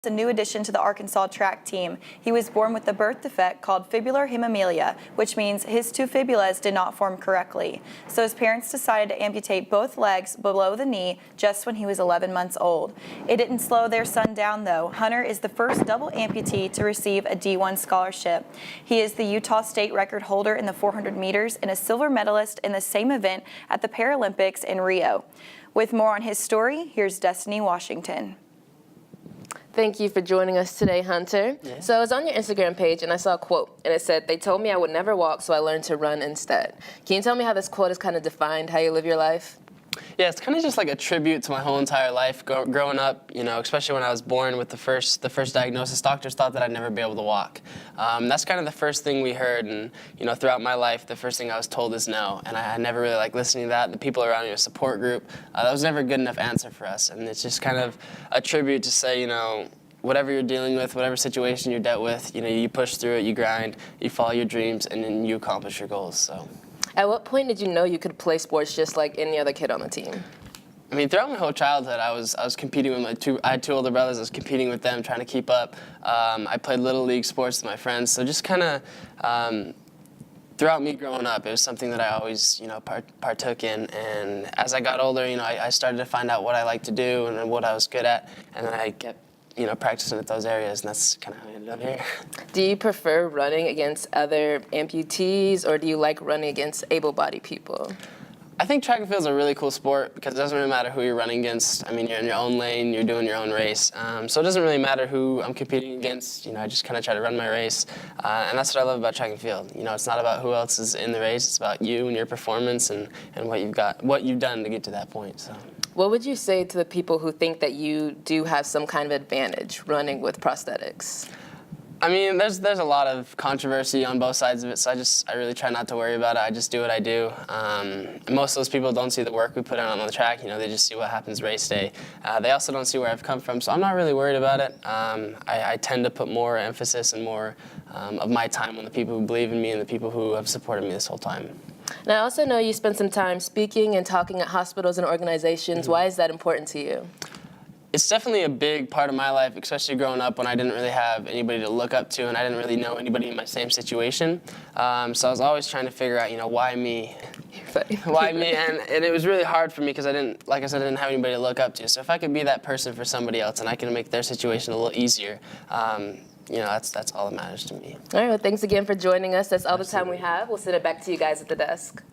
A new addition to the Arkansas track team. He was born with a birth defect called fibular hemimelia, which means his two fibulas did not form correctly. So his parents decided to amputate both legs below the knee just when he was 11 months old. It didn't slow their son down though. Hunter is the first double amputee to receive a D1 scholarship. He is the Utah state record holder in the 400 meters and a silver medalist in the same event at the Paralympics in Rio. With more on his story, here's Destiny Washington. Thank you for joining us today, Hunter. Yeah. So I was on your Instagram page and I saw a quote and it said, "They told me I would never walk, so I learned to run instead." Can you tell me how this quote has kind of defined how you live your life? Yeah, it's kind of just like a tribute to my whole entire life growing up, you know, especially when I was born with the first diagnosis. Doctors thought that I'd never be able to walk. That's kind of the first thing we heard, and, you know, throughout my life, the first thing I was told is no, and I never really liked listening to that. The people around me, a support group, that was never a good enough answer for us, and it's just kind of a tribute to say, you know, whatever you're dealing with, whatever situation you're dealt with, you know, you push through it, you grind, you follow your dreams, and then you accomplish your goals, so. At what point did you know you could play sports just like any other kid on the team? I mean, throughout my whole childhood, I was competing with I had two older brothers. I was competing with them, trying to keep up. I played little league sports with my friends, so just kind of throughout me growing up, it was something that I always, you know, partook in. And as I got older, you know, I started to find out what I liked to do and what I was good at, and then I kept, you know, practicing at those areas, and that's kind of how I ended up here. Do you prefer running against other amputees, or do you like running against able-bodied people? I think track and field is a really cool sport because it doesn't really matter who you're running against. I mean, you're in your own lane, you're doing your own race. So it doesn't really matter who I'm competing against. You know, I just kind of try to run my race. And that's what I love about track and field. You know, it's not about who else is in the race. It's about you and your performance and what you've done to get to that point. So. What would you say to the people who think that you do have some kind of advantage running with prosthetics? I mean, there's a lot of controversy on both sides of it, so I really try not to worry about it. I just do what I do. Most of those people don't see the work we put in on the track. You know, they just see what happens race day. They also don't see where I've come from, so I'm not really worried about it. I tend to put more emphasis and more of my time on the people who believe in me and the people who have supported me this whole time. And I also know you spend some time speaking and talking at hospitals and organizations. Why is that important to you? It's definitely a big part of my life, especially growing up when I didn't really have anybody to look up to and I didn't really know anybody in my same situation. So I was always trying to figure out, you know, why me? Why me? And it was really hard for me because like I said, I didn't have anybody to look up to. So if I could be that person for somebody else and I can make their situation a little easier, you know, that's all that matters to me. All right, well, thanks again for joining us. That's all the time we have. We'll send it back to you guys at the desk.